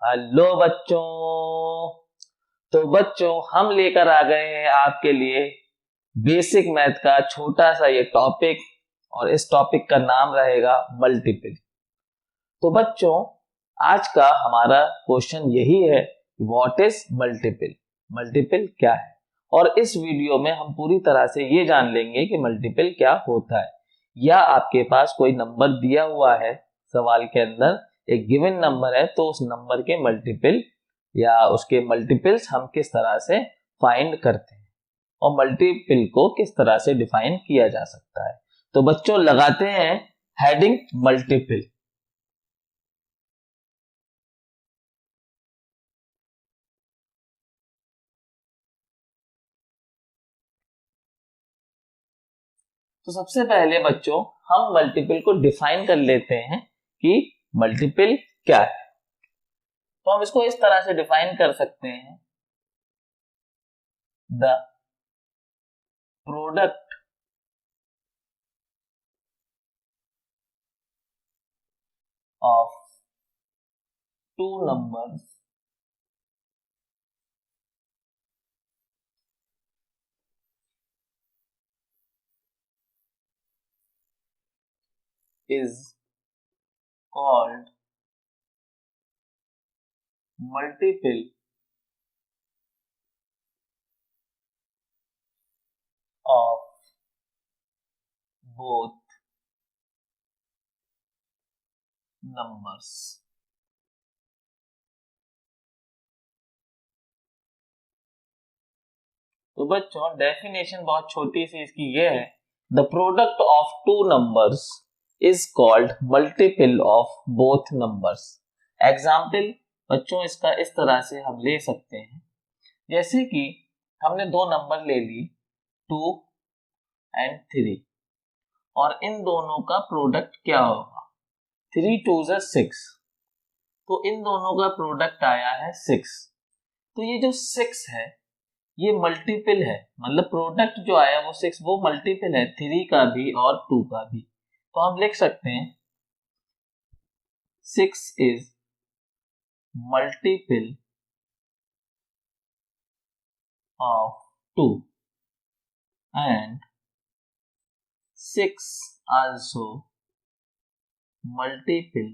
Hello बच्चों। तो बच्चों हम लेकर आ गए हैं आपके लिए बेसिक मैथ का छोटा सा ये टॉपिक, और इस टॉपिक का नाम रहेगा मल्टीपल। तो बच्चों आज का हमारा क्वेश्चन यही है, व्हाट इज मल्टीपल, मल्टीपल क्या है। और इस वीडियो में हम पूरी तरह से ये जान लेंगे कि मल्टीपल क्या होता है। या आपके पास कोई नंबर दिया हुआ है, सवाल के अंदर एक गिवन नंबर है, तो उस नंबर के मल्टीपल या उसके मल्टीपल्स हम किस तरह से फाइंड करते हैं और मल्टीपल को किस तरह से डिफाइन किया जा सकता है। तो बच्चों लगाते हैं हेडिंग मल्टीपल। तो सबसे पहले बच्चों हम मल्टीपल को डिफाइन कर लेते हैं कि मल्टीपल क्या है। तो हम इसको इस तरह से डिफाइन कर सकते हैं, the product of two numbers is called multiple of both numbers. तो बच्चों डेफिनेशन बहुत छोटी सी इसकी ये है, the product of two numbers is called multiple of both numbers. Example बच्चों इसका इस तरह से हम ले सकते हैं, जैसे कि हमने दो नंबर ले ली 2 एंड 3, और इन दोनों का प्रोडक्ट क्या होगा, 3 2 6, तो इन दोनों का प्रोडक्ट आया है 6। तो ये जो 6 है ये मल्टीपल है, मतलब प्रोडक्ट जो आया वो 6, वो मल्टीपल है 3 का भी और 2 का भी। तो हम लिख सकते हैं 6 is multiple of 2 and 6 also multiple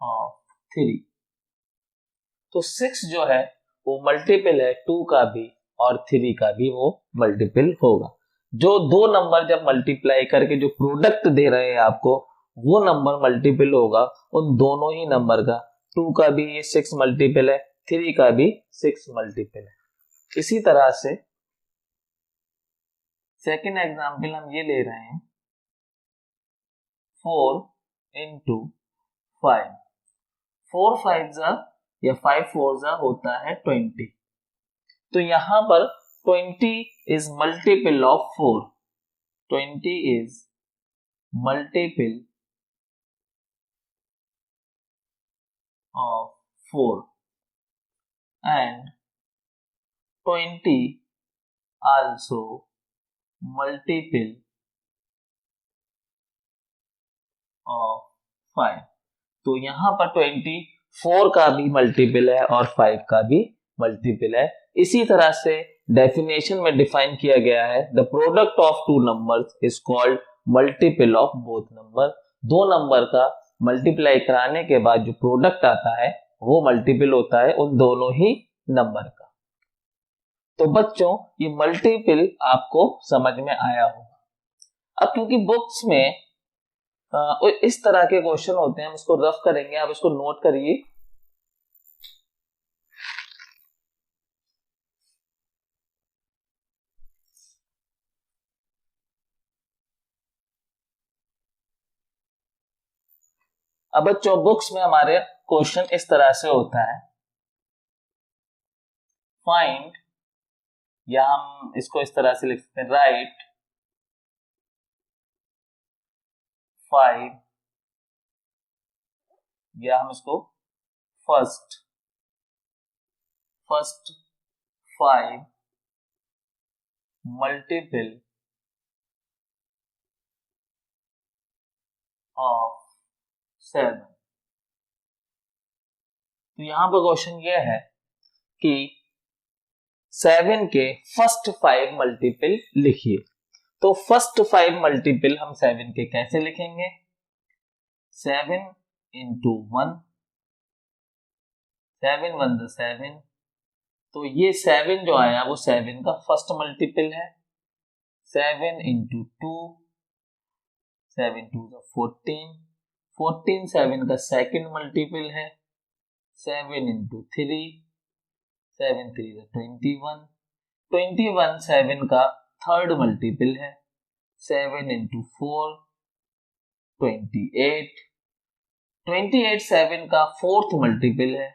of 3। तो 6 जो है वो मल्टीपल है 2 का भी और 3 का भी, वो मल्टीपल होगा। जो दो नंबर जब मल्टीप्लाई करके जो प्रोडक्ट दे रहे हैं आपको, वो नंबर मल्टीपल होगा उन दोनों ही नंबर का। 2 का भी ये 6 मल्टीपल है, 3 का भी 6 मल्टीपल है। इसी तरह से सेकेंड एग्जाम्पल हम ये ले रहे हैं 4 इंटू 5। 4 5 या 5 4 होता है 20। तो यहां पर 20 is multiple of 4, 20 is multiple of 4 and 20 also multiple of 5। तो यहां पर 20 4 का भी मल्टीपल है और 5 का भी मल्टीपल है। इसी तरह से डेफिनेशन में डिफाइन किया गया है, the product of two numbers is called multiple of both number. दो नंबर का मल्टीप्लाई कराने के बाद जो प्रोडक्ट आता है वो मल्टीपल होता है उन दोनों ही नंबर का। तो बच्चों ये मल्टीपल आपको समझ में आया होगा। अब क्योंकि बुक्स में इस तरह के क्वेश्चन होते हैं, हम इसको रफ करेंगे, आप इसको नोट करिए। अब बच्चों बुक्स में हमारे क्वेश्चन इस तरह से होता है, फाइंड, या हम इसको इस तरह से लिख सकते हैं, राइट 5, या हम इसको फर्स्ट 5 मल्टीपल ऑफ 7। तो यहाँ पर क्वेश्चन ये है कि 7 के फर्स्ट 5 मल्टीपल लिखिए। तो फर्स्ट 5 मल्टीपल हम 7 के कैसे लिखेंगे? 7 इंटू 1, 7 1 द 7। तो ये 7 जो आया वो 7 का फर्स्ट मल्टीपल है। 7 इंटू 2, 7 2 द 14, 14 7 का सेकंड मल्टीपल है। 7 इंटू 3, 7 3 द 21, 21 7 का थर्ड मल्टीपल है। 7 इंटू 4, 28, 28 7 का फोर्थ मल्टीपल है।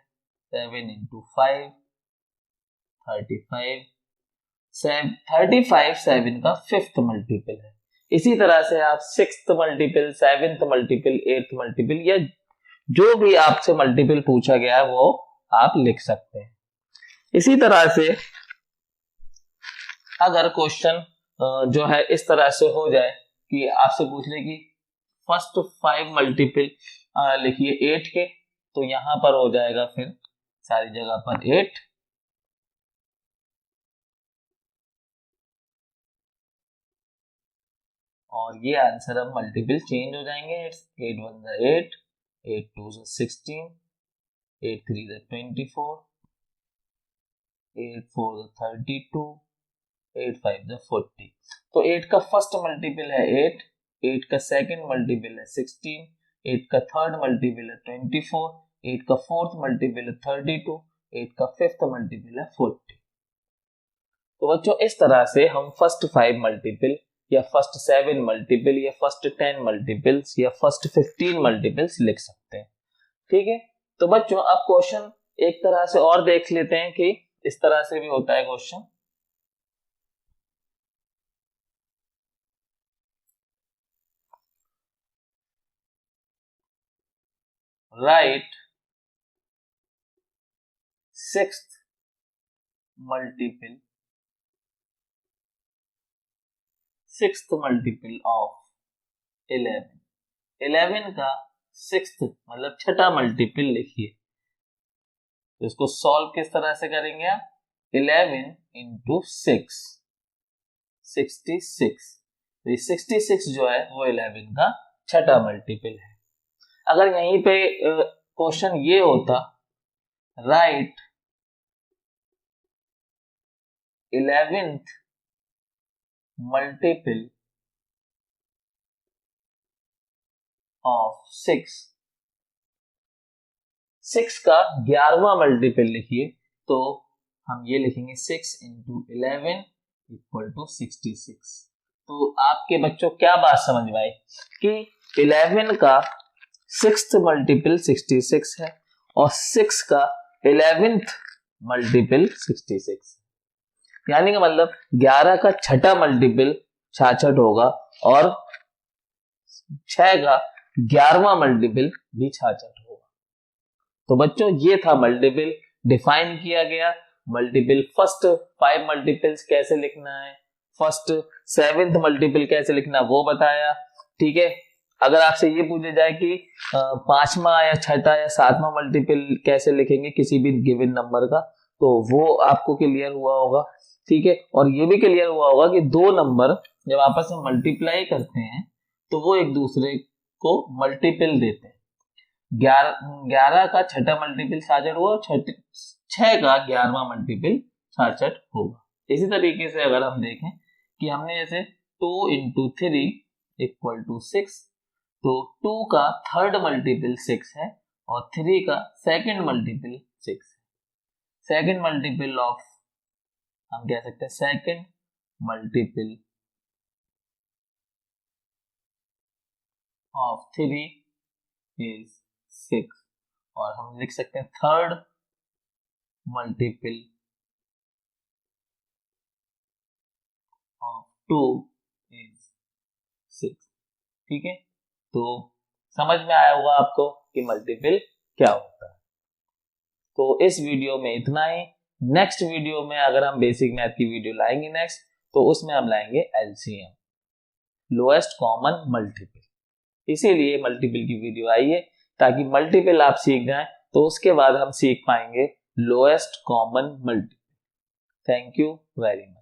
7 इंटू 5, 35, 35 7 का फिफ्थ मल्टीपल है। इसी तरह से आप sixth multiple, seventh multiple, eighth multiple या जो भी आपसे मल्टीपल पूछा गया है वो आप लिख सकते हैं। इसी तरह से अगर क्वेश्चन जो है इस तरह से हो जाए कि आपसे पूछ ले कि फर्स्ट 5 मल्टीपल लिखिए 8 के, तो यहां पर हो जाएगा फिर सारी जगह पर 8, और ये आंसर अब मल्टीपल चेंज हो जाएंगे। 8 1 the 8, 8 2 the 16, 8 3 the 24, 8 4 the 32, 8 5 the 40। तो 8 का फर्स्ट मल्टीपल है 8, 8 का सेकंड मल्टीपल है 16, 8 का थर्ड मल्टीपल है 24, 8 का फोर्थ मल्टीपल है 32, 8 का फिफ्थ मल्टीपल है 40। तो बच्चों इस तरह से हम फर्स्ट 5 मल्टीपल या फर्स्ट 7 मल्टीपल या फर्स्ट 10 मल्टीपल्स या फर्स्ट 15 मल्टीपल्स लिख सकते हैं। ठीक है, तो बच्चों अब क्वेश्चन एक तरह से और देख लेते हैं कि इस तरह से भी होता है question. Right sixth multiple, sixth multiple of 11, 11 का सिक्स्थ मतलब छठा मल्टीपल लिखिए। तो इसको सॉल्व किस तरह से करेंगे आप? 11 इंटू 6, 66। तो ये 66 जो है वो 11 का छठा मल्टीपल है। अगर यहीं पे क्वेश्चन ये होता राइट 11th मल्टीपल ऑफ 6, 6 का 11वां मल्टीपल लिखिए। तो हम ये लिखेंगे 6 इंटू 11 इक्वल टू 66। तो आपके बच्चों क्या बात समझ में आई कि 11 का सिक्स्थ मल्टीपल 66 है और 6 का 11th मल्टीपल 66, यानी कि मतलब 11 का छठा मल्टीपल 66 होगा और 6 का 11वां मल्टीपल भी 66 होगा। तो बच्चों ये था मल्टीपल, डिफाइन किया गया। मल्टीपल फर्स्ट 5 मल्टीपल्स कैसे लिखना है, फर्स्ट 7th मल्टीपल कैसे लिखना वो बताया। ठीक है, अगर आपसे ये पूछा जाए कि पांचवा या छठा या सातवां मल्टीपल कैसे लिखेंगे किसी भी गिवन नंबर का, तो वो आपको क्लियर हुआ होगा। ठीक है, और ये भी क्लियर हुआ होगा कि दो नंबर जब आपस में मल्टीप्लाई करते हैं तो वो एक दूसरे को मल्टीपल देते हैं। 11 का छठा मल्टीपल 66 हुआ, 6 का 11वां मल्टीपल 66 होगा। इसी तरीके से अगर हम देखें कि हमने जैसे 2 इंटू 3 इक्वल टू 6, तो 2 का थर्ड मल्टीपल 6 है और 3 का सेकंड मल्टीपल 6 है। सेकंड मल्टीपल ऑफ, हम कह सकते हैं सेकंड मल्टीपल ऑफ 3 इज 6, और हम लिख सकते हैं थर्ड मल्टीपल ऑफ 2 इज 6। ठीक है, तो समझ में आया होगा आपको कि मल्टीपल क्या होता है। तो इस वीडियो में इतना ही। नेक्स्ट वीडियो में अगर हम बेसिक मैथ की वीडियो लाएंगे नेक्स्ट, तो उसमें हम लाएंगे एलसीएम, लोएस्ट कॉमन मल्टीपल। इसीलिए मल्टीपल की वीडियो आई है ताकि मल्टीपल आप सीख जाएं तो उसके बाद हम सीख पाएंगे lowest common multiple. Thank you very much.